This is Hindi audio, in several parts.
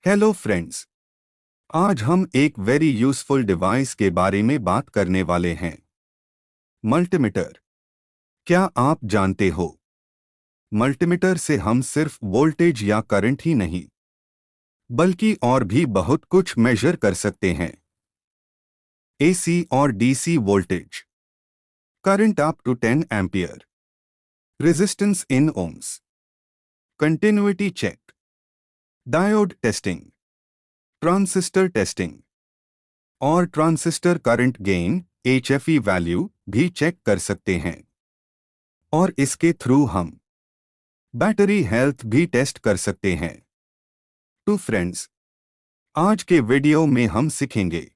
Hello friends. आज हम एक वेरी यूजफुल डिवाइस के बारे में बात करने वाले हैं, मल्टीमीटर। क्या आप जानते हो, मल्टीमीटर से हम सिर्फ वोल्टेज या करंट ही नहीं बल्कि और भी बहुत कुछ मेजर कर सकते हैं। एसी और DC voltage, current up to 10 ampere, resistance in ohms, continuity check, diode testing, transistor testing और transistor current gain HFE value भी चेक कर सकते हैं। और इसके थ्रू हम बैटरी हेल्थ भी टेस्ट कर सकते हैं। तो फ्रेंड्स, आज के वीडियो में हम सीखेंगे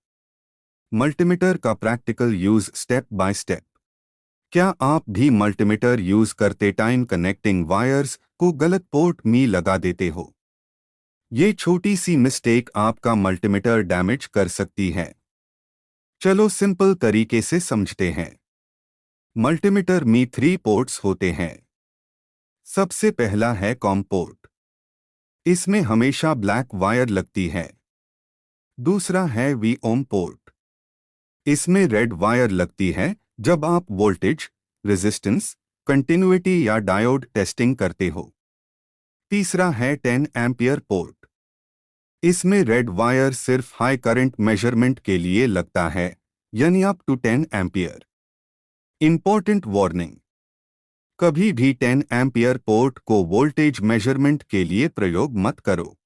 मल्टीमीटर का practical use step by step. क्या आप भी मल्टीमीटर यूज करते टाइम कनेक्टिंग वायर्स को गलत पोर्ट में लगा देते हो? ये छोटी सी मिस्टेक आपका मल्टीमीटर डैमेज कर सकती है। चलो सिंपल तरीके से समझते हैं। मल्टीमीटर में 3 पोर्ट्स होते हैं। सबसे पहला है कॉम पोर्ट। इसमें हमेशा ब्लैक वायर लगती है। दूसरा है वी ओम पोर्ट। इसमें रेड वायर लगती है जब आप वोल्टेज, रेजिस्टेंस, कंटिन्यूटी या डायोड टेस्टिंग करते हो। तीसरा है 10 एम्पियर पोर्ट। इसमें रेड वायर सिर्फ हाई करंट मेजरमेंट के लिए लगता है, यानी up to 10 ampere. Important warning, कभी भी 10 एम्पियर पोर्ट को वोल्टेज मेजरमेंट के लिए प्रयोग मत करो,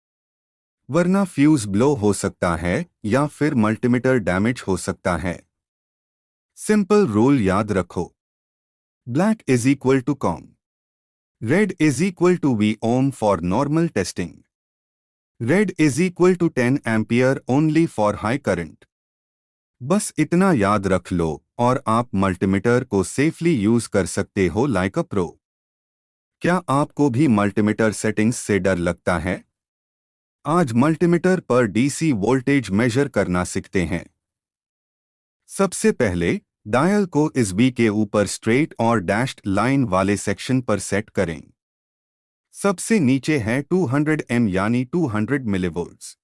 वरना फ्यूज ब्लो हो सकता है या फिर मल्टीमीटर डैमेज हो सकता है। सिंपल रूल याद रखो, black is equal to COM, red is equal to V ohm for normal testing, red is equal to 10 ampere only for high current. बस इतना याद रख लो और आप मल्टीमीटर को सेफली यूज कर सकते हो लाइक अ प्रो। क्या आपको भी मल्टीमीटर सेटिंग्स से डर लगता है? आज मल्टीमीटर पर डीसी वोल्टेज मेजर करना सीखते हैं। सबसे पहले डायल को इस बी के ऊपर स्ट्रेट और डैश्ड लाइन वाले सेक्शन पर सेट करें। सबसे नीचे है 200 एम यानी 200 मिलीवोल्ट्स।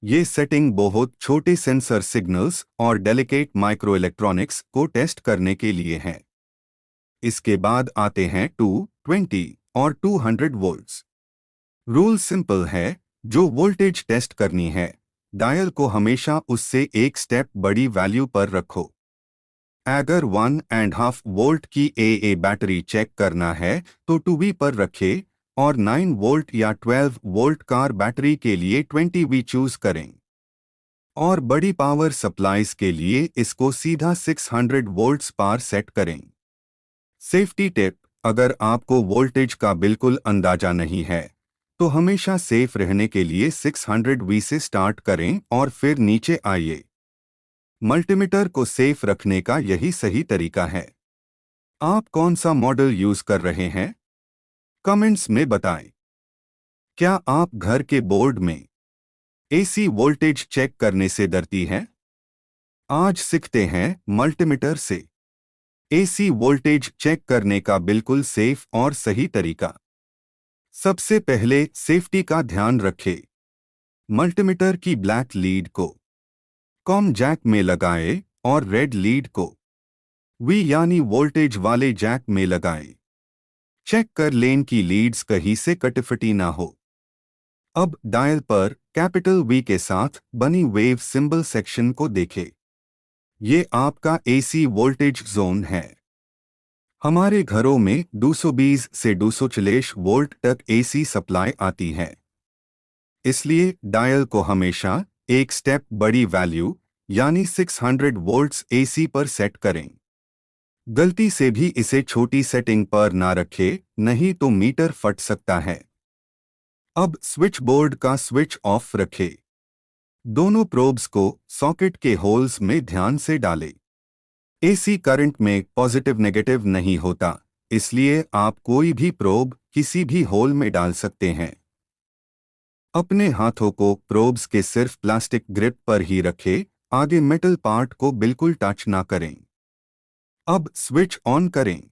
ये सेटिंग बहुत छोटे सेंसर सिग्नल्स और डेलिकेट माइक्रोइलेक्ट्रॉनिक्स को टेस्ट करने के लिए है। इसके बाद आते हैं 220 और 200 वोल्ट्स। रूल सिंपल है, जो वोल्टेज टेस्ट करनी है, डायल को हमेशा उससे एक स्टेप बड़ी वैल्यू पर रखो। अगर 1.5 वोल्ट की AA बैटरी चेक करना है तो 2V पर रखें और 9 वोल्ट या 12 वोल्ट कार बैटरी के लिए 20V चूज करें। और बड़ी पावर सप्लाईज के लिए इसको सीधा 600 वोल्ट्स पर सेट करें। सेफ्टी टिप, अगर आपको वोल्टेज का बिल्कुल अंदाजा नहीं है तो हमेशा सेफ रहने के लिए 600V से स्टार्ट करें और फिर नीचे आइए। मल्टीमीटर को सेफ रखने का यही सही तरीका है। आप कौन सा मॉडल यूज कर रहे हैं? कमेंट्स में बताएं। क्या आप घर के बोर्ड में AC वोल्टेज चेक करने से डरती है? आज सीखते हैं मल्टीमीटर से AC वोल्टेज चेक करने का बिल्कुल सेफ और सही तरीका। सबसे पहले सेफ्टी का ध्यान रखें। मल्टीमीटर की ब्लैक लीड को कॉम जैक में लगाएं और रेड लीड को वी यानी वोल्टेज वाले जैक में लगाएं। चेक कर लें कि लीड्स कहीं से कटफटी ना हो। अब डायल पर कैपिटल V के साथ बनी वेव सिंबल सेक्शन को देखें। ये आपका AC वोल्टेज जोन है। हमारे घरों में 220 से 240 वोल्ट तक AC सप्लाई आती है। इसलिए डायल को हमेशा एक स्टेप बड़ी वैल्यू यानी 600 वोल्ट्स AC पर सेट करें। गलती से भी इसे छोटी सेटिंग पर ना रखें, नहीं तो मीटर फट सकता है। अब स्विच बोर्ड का स्विच ऑफ रखें। दोनों प्रोब्स को सॉकेट के होल्स में ध्यान से डालें। AC करंट में पॉजिटिव नेगेटिव नहीं होता, इसलिए आप कोई भी प्रोब किसी भी होल में डाल सकते हैं। अपने हाथों को प्रोब्स के सिर्फ प्लास्टिक ग्रिप पर ही रखें, आगे मेटल पार्ट को बिल्कुल टच ना करें। अब स्विच ऑन करें।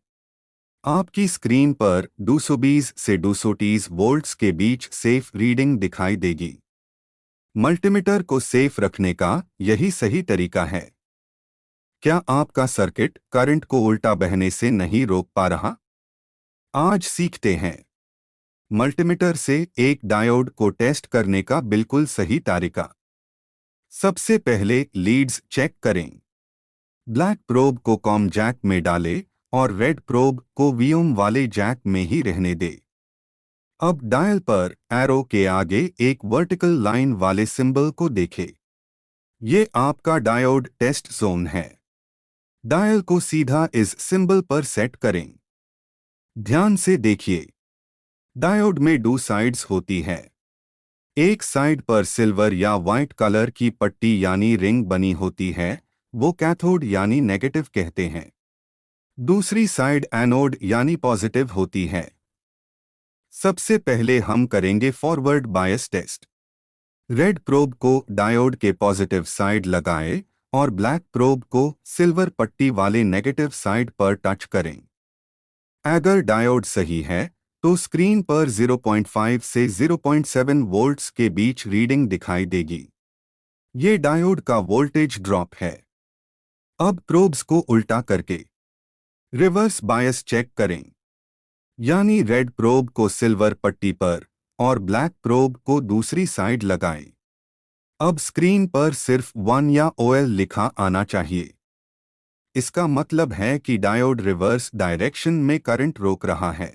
आपकी स्क्रीन पर 220 से 230 वोल्ट्स के बीच सेफ रीडिंग दिखाई देगी। मल्टीमीटर को सेफ रखने का यही सही तरीका है। क्या आपका सर्किट करंट को उल्टा बहने से नहीं रोक पा रहा? आज सीखते हैं मल्टीमीटर से एक डायोड को टेस्ट करने का बिल्कुल सही तरीका। सबसे पहले लीड्स चेक करें। ब्लैक प्रोब को कॉम जैक में डालें और रेड प्रोब को वीओम वाले जैक में ही रहने दें। अब डायल पर एरो के आगे एक वर्टिकल लाइन वाले सिंबल को देखें। ये आपका डायोड टेस्ट जोन है। डायल को सीधा इस सिंबल पर सेट करें। ध्यान से देखिए, डायोड में दो साइड्स होती है। एक साइड पर सिल्वर या वाइट कलर की पट्टी यानी रिंग बनी होती है, वो कैथोड यानी नेगेटिव कहते हैं। दूसरी साइड एनोड यानी पॉजिटिव होती है। सबसे पहले हम करेंगे forward bias test. Red probe को डायोड के पॉजिटिव साइड लगाएं और ब्लैक प्रोब को सिल्वर पट्टी वाले नेगेटिव साइड पर टच करें। अगर डायोड सही है तो स्क्रीन पर 0.5 से 0.7 वोल्ट्स के बीच रीडिंग दिखाई देगी। ये डायोड का वोल्टेज ड्रॉप है। अब प्रोब्स को उल्टा करके रिवर्स बायस चेक करें, यानी रेड प्रोब को सिल्वर पट्टी पर और ब्लैक प्रोब को दूसरी साइड लगाएं। अब स्क्रीन पर सिर्फ 1 या OL लिखा आना चाहिए। इसका मतलब है कि डायोड रिवर्स डायरेक्शन में करंट रोक रहा है।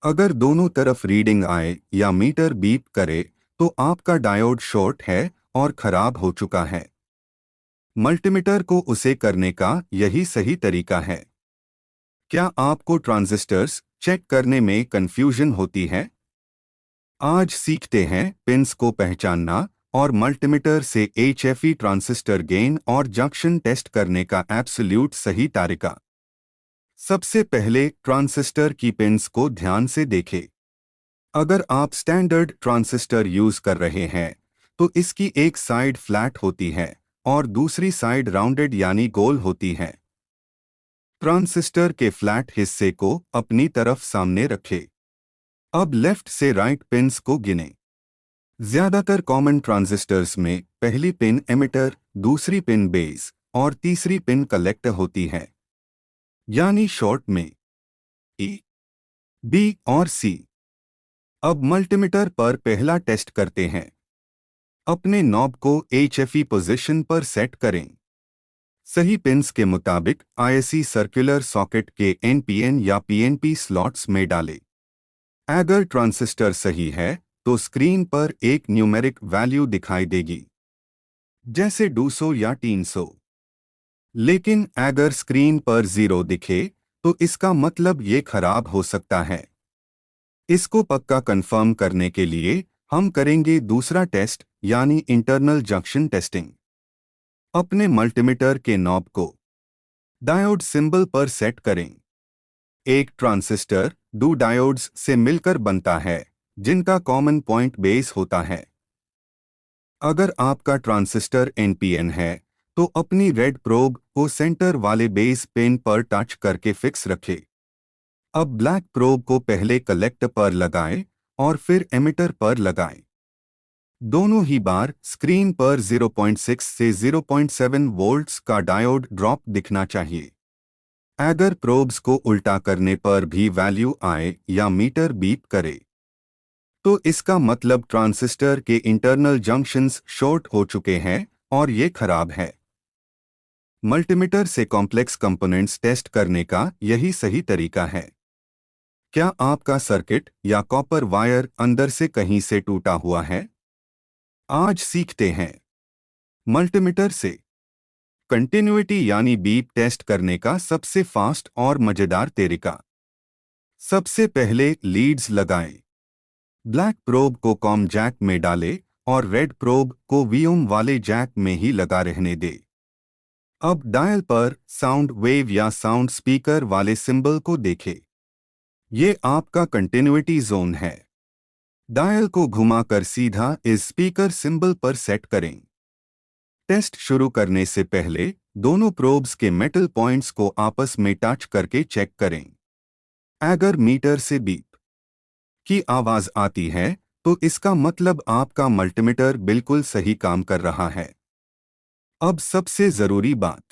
अगर दोनों तरफ रीडिंग आए या मीटर बीप करे तो आपका डायोड शॉर्ट है और खराब हो चुका है। मल्टीमीटर को उसे करने का यही सही तरीका है। क्या आपको ट्रांजिस्टर्स चेक करने में कंफ्यूजन होती है? आज सीखते हैं पिंस को पहचानना और मल्टीमीटर से HFE ट्रांजिस्टर गेन और जंक्शन टेस्ट करने का एब्सोल्यूट सही तरीका। सबसे पहले ट्रांजिस्टर की पिंस को ध्यान से देखें। अगर आप स्टैंडर्ड ट्रांजिस्टर यूज कर रहे हैं तो इसकी एक साइड फ्लैट होती है और दूसरी साइड राउंडेड यानी गोल होती है। ट्रांजिस्टर के फ्लैट हिस्से को अपनी तरफ सामने रखें। अब लेफ्ट से राइट पिंस को गिनें। ज्यादातर कॉमन ट्रांजिस्टर्स में पहली पिन एमिटर, दूसरी पिन बेस और तीसरी पिन कलेक्टर होती है, यानी शॉर्ट में E, B और C। अब मल्टीमीटर पर पहला टेस्ट करते हैं। अपने नॉब को HFE पोजीशन पर सेट करें। सही पिंस के मुताबिक IC सर्कुलर सॉकेट के NPN या PNP स्लॉट्स में डालें। अगर ट्रांजिस्टर सही है तो स्क्रीन पर एक न्यूमेरिक वैल्यू दिखाई देगी, जैसे 200 या 300। लेकिन अगर स्क्रीन पर 0 दिखे तो इसका मतलब ये खराब हो सकता है। इसको पक्का कंफर्म करने के लिए हम करेंगे दूसरा टेस्ट यानी इंटरनल जंक्शन टेस्टिंग। अपने मल्टीमीटर के नॉब को डायोड सिंबल पर सेट करें। एक ट्रांजिस्टर दो डायोड्स से मिलकर बनता है जिनका कॉमन पॉइंट बेस होता है। अगर आपका ट्रांजिस्टर NPN है तो अपनी रेड प्रोब को सेंटर वाले बेस पिन पर टच करके फिक्स रखें। अब ब्लैक प्रोब को पहले कलेक्टर पर लगाएं और फिर एमिटर पर लगाएं। दोनों ही बार स्क्रीन पर 0.6 से 0.7 वोल्ट्स का डायोड ड्रॉप दिखना चाहिए। अगर प्रोब्स को उल्टा करने पर भी वैल्यू आए या मीटर बीप करे तो इसका मतलब ट्रांजिस्टर के इंटरनल जंक्शंस शॉर्ट हो चुके हैं और ये खराब है। मल्टीमीटर से कॉम्प्लेक्स कंपोनेंट्स टेस्ट करने का यही सही तरीका है। क्या आपका सर्किट या कॉपर वायर अंदर से कहीं से टूटा हुआ है? आज सीखते हैं मल्टीमीटर से कंटिन्यूटी यानी बीप टेस्ट करने का सबसे फास्ट और मजेदार तरीका। सबसे पहले लीड्स लगाएं। ब्लैक प्रोब को कॉम जैक में डालें और रेड प्रोब को वीओम वाले जैक में ही लगा रहने दें। अब डायल पर साउंड वेव या साउंड स्पीकर वाले सिंबल को देखें। ये आपका कंटिन्यूटी जोन है। डायल को घुमाकर सीधा इस स्पीकर सिंबल पर सेट करें। टेस्ट शुरू करने से पहले दोनों प्रोब्स के मेटल पॉइंट्स को आपस में टच करके चेक करें। अगर मीटर से बीप की आवाज आती है तो इसका मतलब आपका मल्टीमीटर बिल्कुल सही काम कर रहा है। अब सबसे जरूरी बात,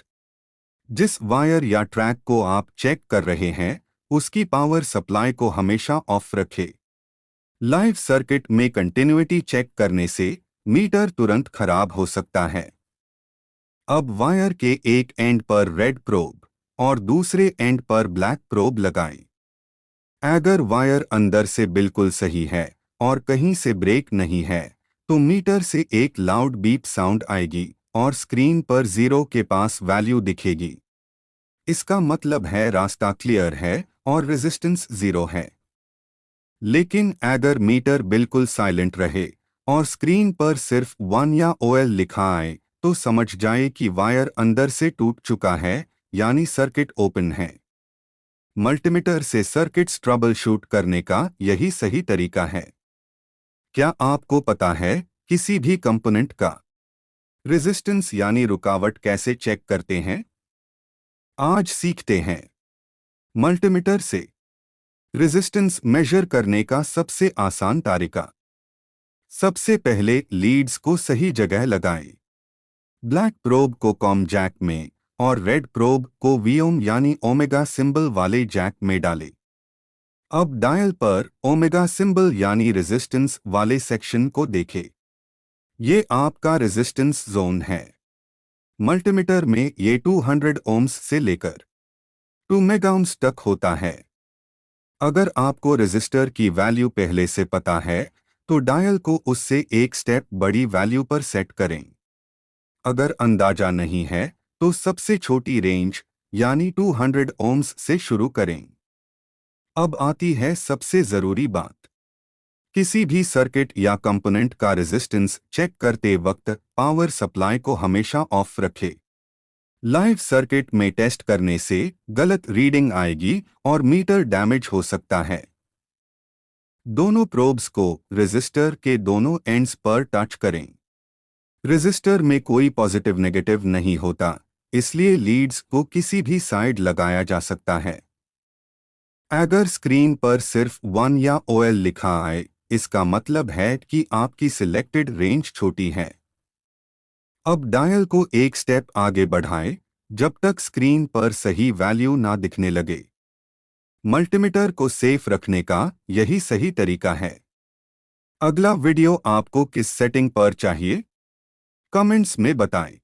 जिस वायर या ट्रैक को आप चेक कर रहे हैं उसकी पावर सप्लाई को हमेशा ऑफ रखें। लाइव सर्किट में कंटिन्यूटी चेक करने से मीटर तुरंत खराब हो सकता है। अब वायर के एक एंड पर रेड प्रोब और दूसरे एंड पर ब्लैक प्रोब लगाएं। अगर वायर अंदर से बिल्कुल सही है और कहीं से ब्रेक नहीं है तो मीटर से एक लाउड बीप साउंड आएगी और स्क्रीन पर 0 के पास वैल्यू दिखेगी। इसका मतलब है रास्ता क्लियर है और रेजिस्टेंस 0 है। लेकिन अगर मीटर बिल्कुल साइलेंट रहे और स्क्रीन पर सिर्फ 1 या OL लिखा आए तो समझ जाए कि वायर अंदर से टूट चुका है, यानी सर्किट ओपन है। मल्टीमीटर से सर्किट्स ट्रबल शूट करने का यही सही तरीका है। क्या आपको पता है किसी भी कंपोनेंट का रेजिस्टेंस यानी रुकावट कैसे चेक करते हैं? आज सीखते हैं। मल्टीमीटर से रेजिस्टेंस मेजर करने का सबसे आसान तरीका। सबसे पहले लीड्स को सही जगह लगाएं। ब्लैक प्रोब को कॉम जैक में और रेड प्रोब को वीओम यानी ओमेगा सिंबल वाले जैक में डालें। अब डायल पर ओमेगा सिंबल यानी रेजिस्टेंस वाले सेक्शन को देखें। ये आपका रेजिस्टेंस जोन है। मल्टीमीटर में ये 200 ओम्स से लेकर 2 मेगा ओम्स तक होता है। अगर आपको रेजिस्टर की वैल्यू पहले से पता है तो डायल को उससे एक स्टेप बड़ी वैल्यू पर सेट करें। अगर अंदाजा नहीं है तो सबसे छोटी रेंज यानी 200 ओम्स से शुरू करें। अब आती है सबसे जरूरी बात। किसी भी सर्किट या कंपोनेंट का रेजिस्टेंस चेक करते वक्त पावर सप्लाई को हमेशा ऑफ रखें। लाइव सर्किट में टेस्ट करने से गलत रीडिंग आएगी और मीटर डैमेज हो सकता है। दोनों प्रोब्स को रेजिस्टर के दोनों एंड्स पर टच करें। रेजिस्टर में कोई पॉजिटिव नेगेटिव नहीं होता, इसलिए लीड्स को किसी भी साइड लगाया जा सकता है। अगर स्क्रीन पर सिर्फ 1 या OL लिखा आए इसका मतलब है कि आपकी सिलेक्टेड रेंज छोटी है। अब डायल को एक स्टेप आगे बढ़ाएं जब तक स्क्रीन पर सही वैल्यू ना दिखने लगे। मल्टीमीटर को सेफ रखने का यही सही तरीका है। अगला वीडियो आपको किस सेटिंग पर चाहिए? कमेंट्स में बताएं।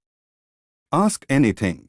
Ask anything.